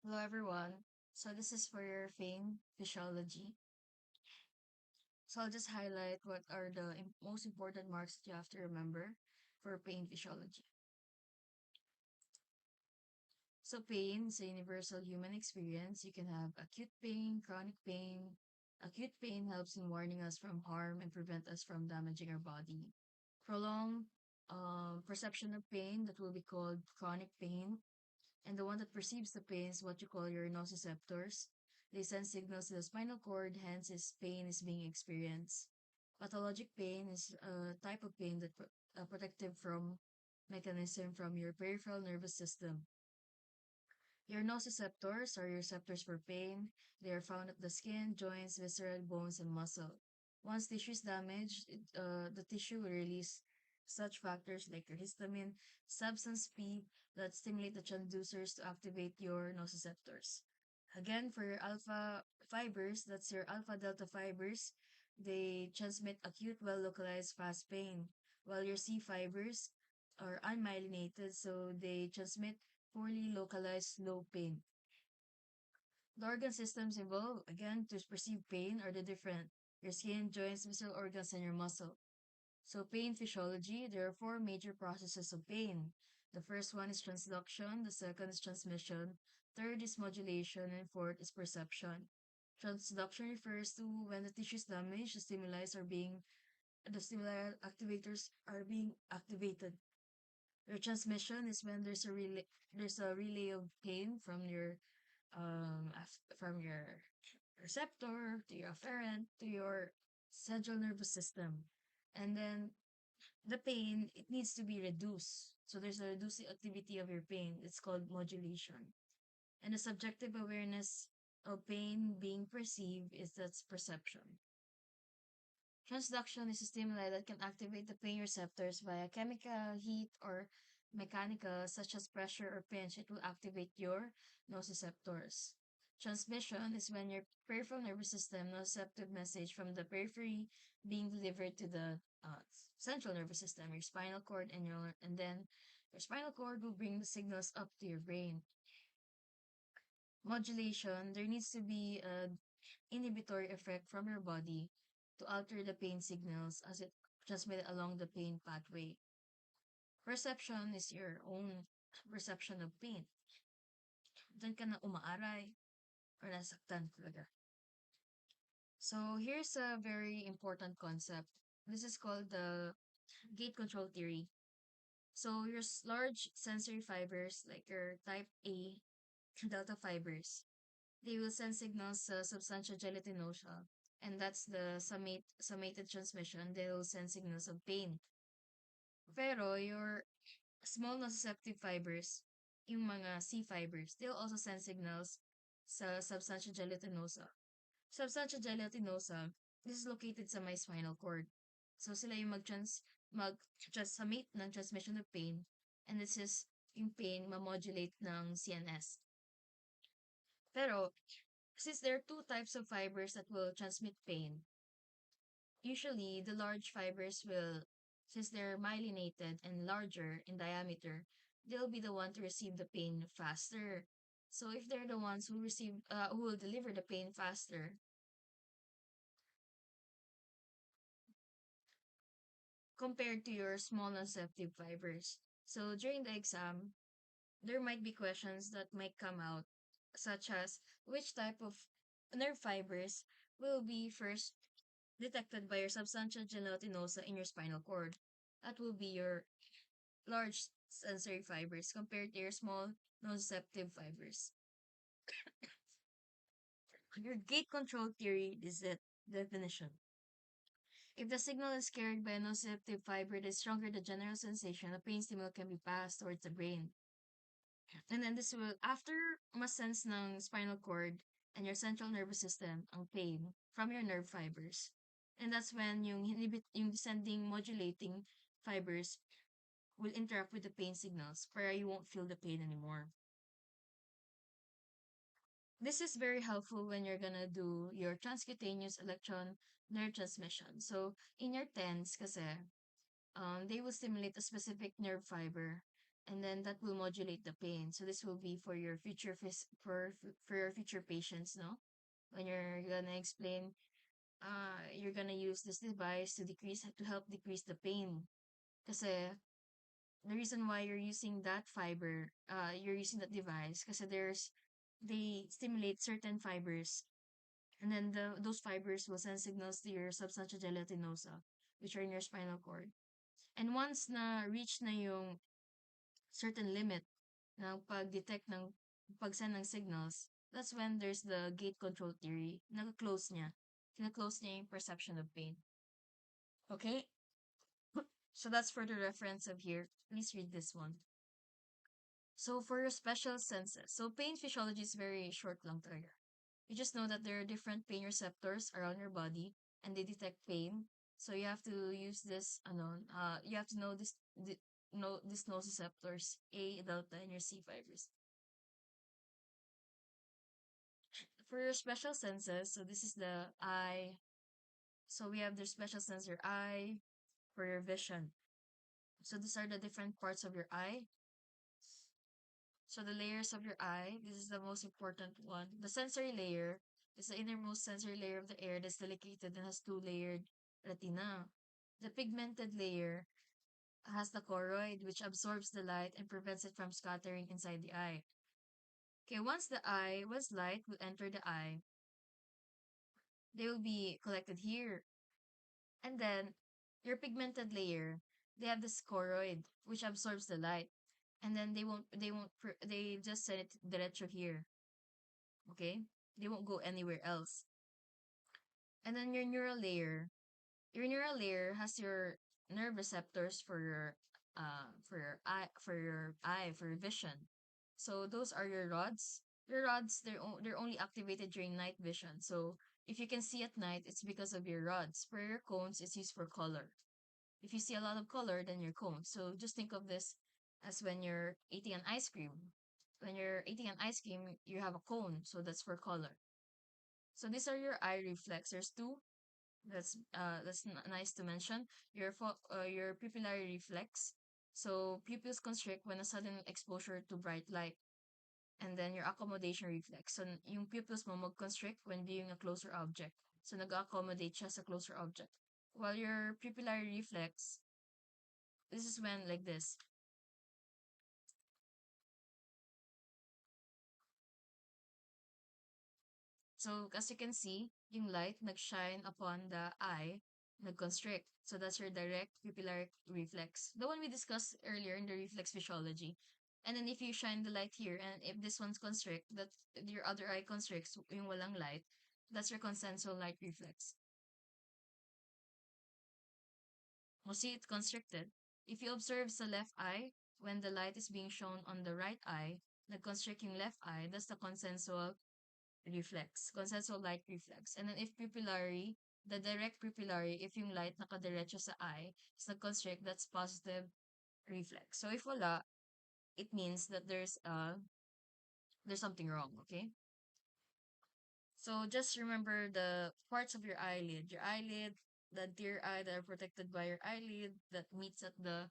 Hello, everyone. So this is for your pain physiology. So I'll just highlight what are the most important marks that you have to remember for pain physiology. So pain is a universal human experience. You can have acute pain, chronic pain. Acute pain helps in warning us from harm and prevent us from damaging our body. Prolonged perception of pain, that will be called chronic pain. And the one that perceives the pain is what you call your nociceptors. They send signals to the spinal cord, hence its pain is being experienced. Pathologic pain is a type of pain that protective from mechanism from your peripheral nervous system. Your nociceptors are your receptors for pain. They are found at the skin, joints, viscera, bones, and muscle. Once tissue is damaged, the tissue will release such factors like your histamine, substance P that stimulate the transducers to activate your nociceptors. Again, for your alpha fibers, that's your alpha delta fibers, they transmit acute, well localized, fast pain, while your C fibers are unmyelinated, so they transmit poorly localized low pain. The organ systems involved, again, to perceive pain are the different your skin, joints, visceral organs, and your muscle. So, pain physiology, there are four major processes of pain. The first one is transduction, the second is transmission, third is modulation, and fourth is perception. Transduction refers to when the tissue is damaged, the stimuli activators are being activated. Your transmission is when there's a relay of pain from your receptor to your afferent to your central nervous system. And then the pain, it needs to be reduced. So there's a reducing activity of your pain. It's called modulation. And the subjective awareness of pain being perceived is that's perception. Transduction is a stimuli that can activate the pain receptors via chemical, heat, or mechanical, such as pressure or pinch. It will activate your nociceptors. Transmission is when your peripheral nervous system nociceptive message from the periphery being delivered to the central nervous system, your spinal cord, and then your spinal cord will bring the signals up to your brain. Modulation, there needs to be a inhibitory effect from your body to alter the pain signals as it transmitted along the pain pathway. Perception is your own perception of pain. Diyan ka na umaaray or nasaktan talaga. So here's a very important concept. This is called the gate control theory. So your large sensory fibers, like your type A delta fibers, they will send signals sa substantia gelatinosa, and that's the summated transmission. They will send signals of pain. Pero your small nociceptive fibers, yung mga C fibers, they'll also send signals sa substantia gelatinosa. Substantia gelatinosa, this is located sa my spinal cord. So sila yung mag-transmit ng transmission of pain, and this is yung pain ma-modulate ng CNS. Pero since there are two types of fibers that will transmit pain, usually the large fibers will, since they're myelinated and larger in diameter, they'll be the one to receive the pain faster. So if they're the ones who will deliver the pain faster, compared to your small nociceptive fibers. So during the exam, there might be questions that might come out, such as which type of nerve fibers will be first detected by your substantia gelatinosa in your spinal cord. That will be your large sensory fibers compared to your small nociceptive fibers. Your gate control theory is the definition. If the signal is carried by a nociceptive fiber, the stronger the general sensation, the pain stimulus can be passed towards the brain. And then this will, after masense ng spinal cord and your central nervous system, ang pain from your nerve fibers. And that's when yung descending modulating fibers will interact with the pain signals where you won't feel the pain anymore. This is very helpful when you're gonna do your transcutaneous electron nerve transmission. So in your TENS kasi, they will stimulate a specific nerve fiber. and then that will modulate the pain. So this will be for your future for your future patients, no? When you're gonna explain, you're gonna use this device to help decrease the pain. Because the reason why you're using that device, because they stimulate certain fibers, and then those fibers will send signals to your substantia gelatinosa, which are in your spinal cord. And once na reach na yung certain limit ng pag-send ng signals, that's when there's the gate control theory. Nag-close niya. Kina-close niya yung perception of pain. Okay? So that's for the reference of here. Please read this one. So for your special senses, so pain physiology is very short lang talaga. You just know that there are different pain receptors around your body and they detect pain. So you have to use this, you have to know these nociceptors, A, delta, and your C fibers. For your special senses, so this is the eye. So we have the special sensor eye for your vision. So these are the different parts of your eye. So the layers of your eye, this is the most important one. The sensory layer is the innermost sensory layer of the air that's delicated and has two-layered retina. The pigmented layer has the choroid, which absorbs the light and prevents it from scattering inside the eye. Okay, once light will enter the eye, they will be collected here. And then your pigmented layer, they have this choroid, which absorbs the light. And then they just send it diretso here. Okay? They won't go anywhere else. And then your neural layer has your nerve receptors for your vision. So those are your rods. Your rods, they're only activated during night vision. So if you can see at night, it's because of your rods. For your cones, it's used for color. If you see a lot of color, then your cones. So just think of this as when you're eating an ice cream. When you're eating an ice cream, you have a cone, so that's for color. So these are your eye reflex. There's two. Nice to mention. Your pupillary reflex. So pupils constrict when a sudden exposure to bright light. And then your accommodation reflex. So yung pupils mo mag-constrict when viewing a closer object. So nag-accommodate siya sa closer object. While your pupillary reflex, this is when like this. So, as you can see, yung light nag-shine upon the eye, nag-constrict. So, that's your direct pupillary reflex. The one we discussed earlier in the reflex physiology. And then, if you shine the light here, and if this one's constrict, that your other eye constricts, yung walang light, that's your consensual light reflex. Well, see, it's constricted. If you observe the left eye, when the light is being shown on the right eye, nag-constrict yung left eye, that's the consensual consensual light reflex. And then if pupillary, the direct pupillary, if yung light nakadiretso sa eye, is nag-constrict, that's positive reflex. So if wala, it means that there's something wrong, okay? So just remember the parts of your eyelid. Your eyelid, the anterior eye that are protected by your eyelid that meets at the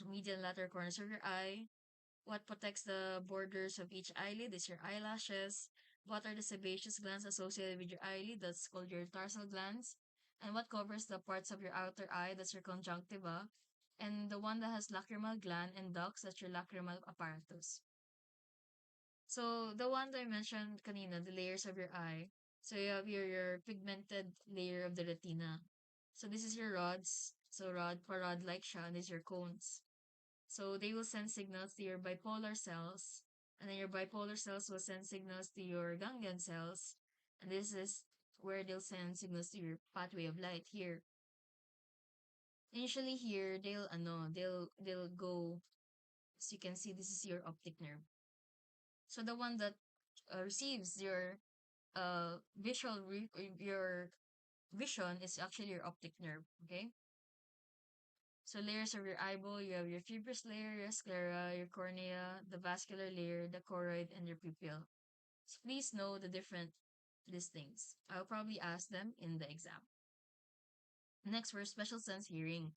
medial and lateral corners of your eye. What protects the borders of each eyelid is your eyelashes. What are the sebaceous glands associated with your eyelid? That's called your tarsal glands. And what covers the parts of your outer eye? That's your conjunctiva. And the one that has lacrimal gland and ducts, that's your lacrimal apparatus. So the one that I mentioned kanina, the layers of your eye. So you have your pigmented layer of the retina. So this is your rods. So rod-like siya, and these are your cones. So they will send signals to your bipolar cells, and then your bipolar cells will send signals to your ganglion cells, and this is where they'll send signals to your pathway of light here. Initially here, they'll go, as you can see, this is your optic nerve. So the one that receives your your vision is actually your optic nerve, okay? So layers of your eyeball, you have your fibrous layer, your sclera, your cornea, the vascular layer, the choroid, and your pupil. So please know the different these things. I'll probably ask them in the exam. Next, for special sense hearing.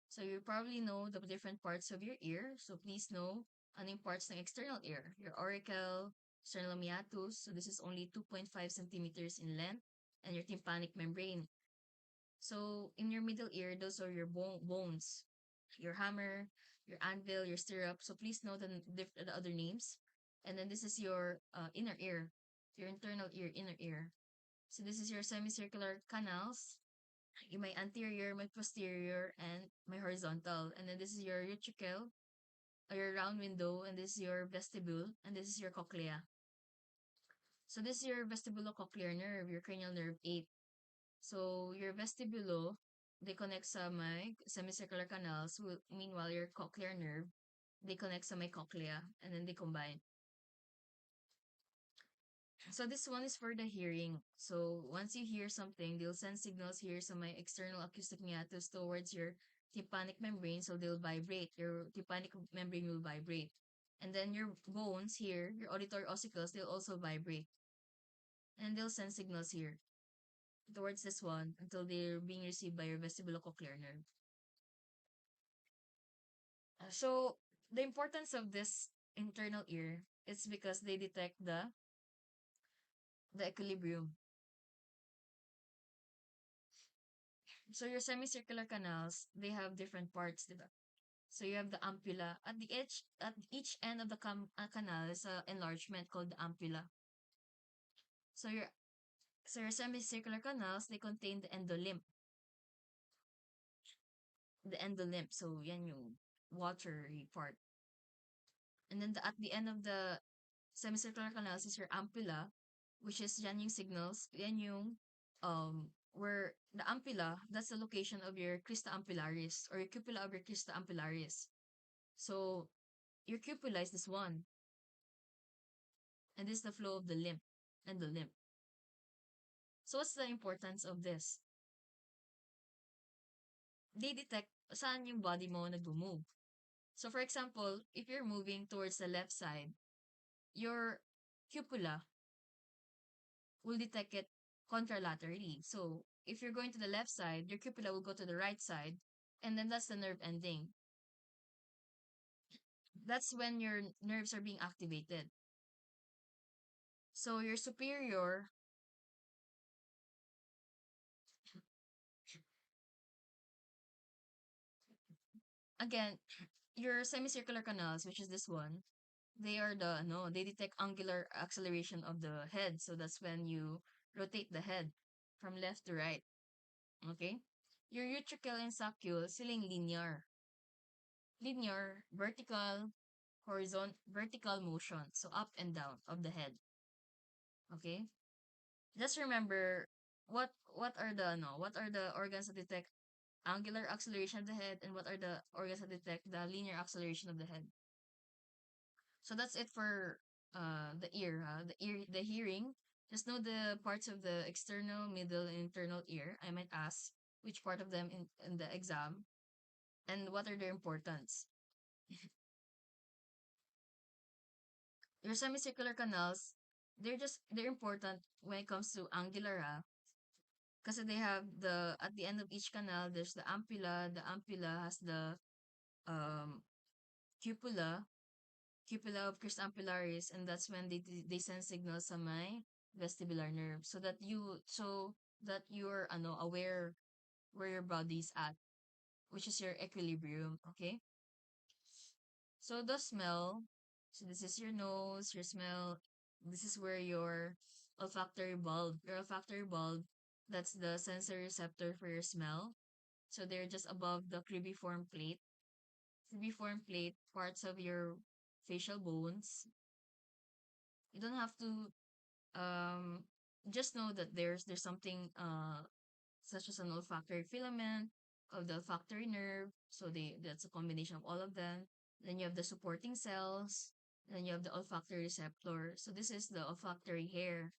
So you probably know the different parts of your ear. So please know ano yung parts ng external ear. Your auricle, sternal meatus. So this is only 2.5 centimeters in length. And your tympanic membrane. So in your middle ear, those are your bones. Your hammer, your anvil, your stirrup. So please know the other names. And then this is your inner ear, your internal ear, inner ear. So this is your semicircular canals, my anterior, my posterior, and my horizontal. And then this is your utricle, or your round window, and this is your vestibule, and this is your cochlea. So this is your vestibulocochlear nerve, your cranial nerve 8. So your vestibulo, they connect sa may semicircular canals. Meanwhile, your cochlear nerve, they connect sa may cochlea, and then they combine. So this one is for the hearing. So once you hear something, they'll send signals here sa my external acoustic meatus towards your tympanic membrane. So they'll vibrate. Your tympanic membrane will vibrate. And then your bones here, your auditory ossicles, they'll also vibrate. And they'll send signals here towards this one until they're being received by your vestibulocochlear nerve. So the importance of this internal ear is because they detect the equilibrium. So your semicircular canals, they have different parts, diba? So you have the ampulla. At each end of the canal is an enlargement called the ampulla. So your semicircular canals, they contain the endolymph. The endolymph. So yan yung watery part. And then at the end of the semicircular canals is your ampulla, which is yan yung signals. Yan yung where the ampulla, that's the location of your crista ampullaris or your cupula of your crista ampullaris. So your cupula is this one, and this is the flow of the lymph and the lymph. So what's the importance of this? They detect saan yung body mo nag-move. So for example, if you're moving towards the left side, your cupula will detect it contralaterally. So if you're going to the left side, your cupula will go to the right side, and then that's the nerve ending. That's when your nerves are being activated. So your superior, again, your semicircular canals, which is this one, they are the no, they detect angular acceleration of the head. So that's when you rotate the head from left to right. Okay? Your utricle and saccule, siling linear. Linear, vertical, vertical motion. So up and down of the head. Okay? Just remember what are the organs that detect angular acceleration of the head, and what are the organs that detect the linear acceleration of the head. So that's it for the ear. The hearing. Just know the parts of the external, middle, and internal ear. I might ask which part of them in the exam, and what are their importance. Your semicircular canals, they're important when it comes to angular, because they have at the end of each canal there's the ampulla. The ampulla has the um cupula, cupula of crus ampullaris, and that's when they send signals sa my vestibular nerve, so that you're aware where your body's at, which is your equilibrium. Okay, so the smell. So this is your nose, your smell. This is where your olfactory bulb, that's the sensory receptor for your smell. So they're just above the cribriform plate. Cribriform plate, parts of your facial bones. You don't have to um just know that there's something such as an olfactory filament of the olfactory nerve. So that's a combination of all of them. Then you have the supporting cells. Then you have the olfactory receptor. So this is the olfactory hair.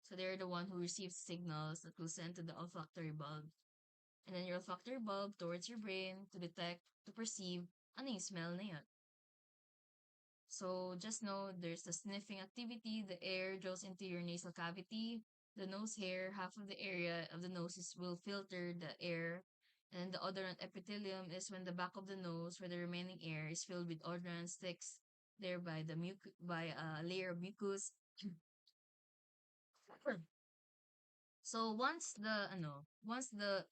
So they're the one who receives signals that will send to the olfactory bulb. And then your olfactory bulb towards your brain to detect, to perceive ano yung smell na yun. So just know there's the sniffing activity. The air draws into your nasal cavity. The nose hair, half of the area of the nose will filter the air, And the odorant epithelium is when the back of the nose, where the remaining air is filled with odorant sticks there by the by a layer of mucus. So once the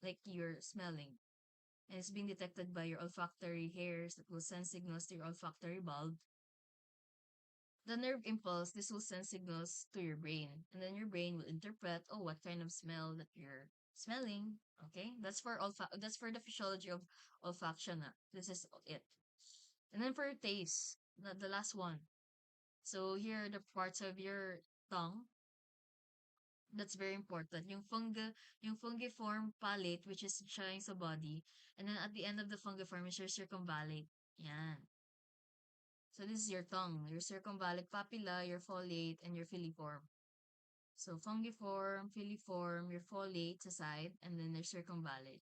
like you're smelling and it's being detected by your olfactory hairs that will send signals to your olfactory bulb, the nerve impulse, this will send signals to your brain. And then your brain will interpret, oh, what kind of smell that you're smelling. Okay? That's for the physiology of olfaction. This is it. And then for taste, the last one. So here are the parts of your tongue. That's very important. Yung fungiform palate, which is siya sa body. And then at the end of the fungiform is your circumvallate. Yan. So this is your tongue, your circumvallate papilla, your foliate, and your filiform. So fungiform, filiform, your foliate sa side, and then your circumvallate.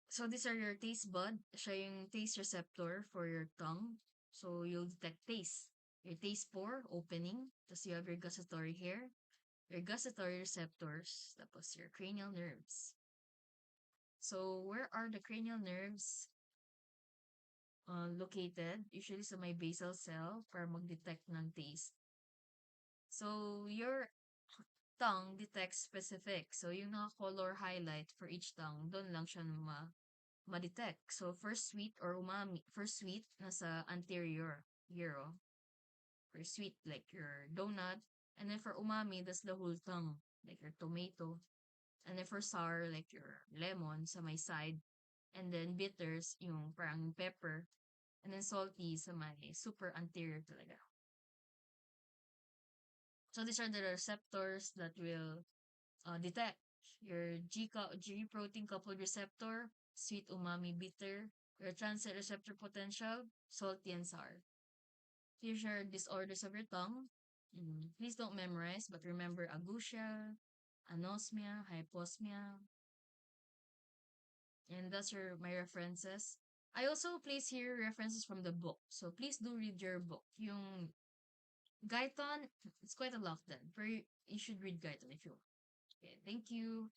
So these are your taste bud. Siya yung taste receptor for your tongue. So you'll detect taste. Your taste pore opening. Tapos you have your gustatory hair, your gustatory receptors, tapos your cranial nerves. So where are the cranial nerves located? Usually sa may basal cell para mag-detect ng taste. So your tongue detects specific. So yung naka-color highlight for each tongue, doon lang siya ma-detect. So first sweet or umami, first sweet nasa anterior ear. For sweet like your donut, and then for umami that's the whole tongue, like your tomato. And then for sour, like your lemon sa may side. And then bitters, yung parang pepper. And then salty sa may super anterior talaga. So these are the receptors that will detect your G protein coupled receptor, sweet, umami, bitter, your transit receptor potential, salty, and sour. These are disorders of your tongue. Please don't memorize, but remember agousia, anosmia, hyposmia, and that's my references. I also place here references from the book. So please do read your book. Yung Gaiton, it's quite a lot then. But you should read Gaiton if you want. Okay, thank you.